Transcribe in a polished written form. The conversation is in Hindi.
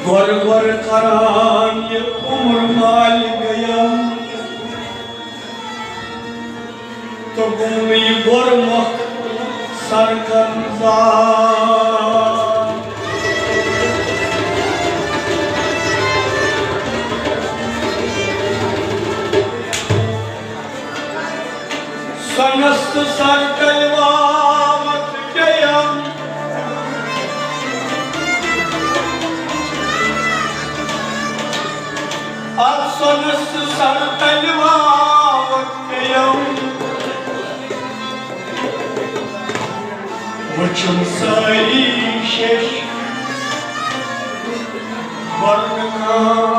गर गर करान ये उम्र माल गया तो भूमि गुरमुख सरगंजा सनस्त सरकलवावत गया अब सनस्त सरकलवावत गया वचन सारी शेष वर्णना